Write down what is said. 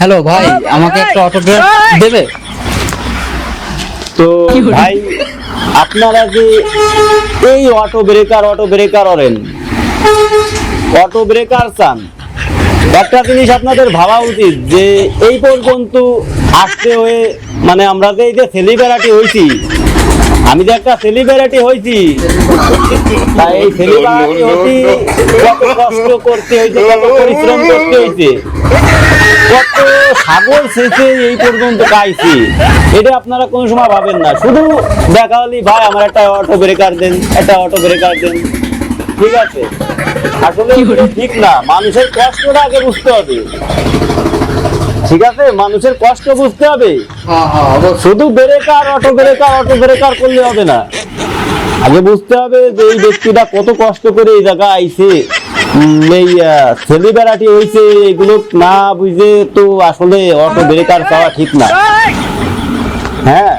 Hello ভাই, আমাকে একটা অটোগ্রাফ দেবে? তো ভাই আপনারা যে এই auto breaker Oren auto breaker চান, একটা জিনিস আপনাদের ভাবা উচিত যে এই পর্যন্ত আসতে হয়ে মানে আমরা যে এই যে সেলিব্রিটি হয়েছি, আমি যে একটা সেলিব্রিটি হয়েছি, তাই এই সেলিব্রিটি হতে কত কষ্ট করতে হয়েছে, কত পরিশ্রম করতে হয়েছে, কত সাগর শেষে এই পর্যন্ত গাইছি, এটা আপনারা কোনো সময় ভাবেন না। শুধু দেখা হলি ভাই আমার একটা অটো ব্রেকার দেন, একটা অটো ব্রেকার দেন, ঠিক আছে? আসলে এগুলো ঠিক না, মানুষের কষ্টটা আগে বুঝতে হবে, ঠিক আছে? মানুষের কষ্ট বুঝতে হবে। শুধু অটো ব্রেকার করলে হবে না, আগে বুঝতে হবে যে এই ব্যক্তিটা কত কষ্ট করে এই জায়গায় আইছে, এই সেলিব্রিটি হয়েছে, এগুলো না বুঝে তো আসলে অটো ব্রেকার পাওয়া ঠিক না। হ্যাঁ,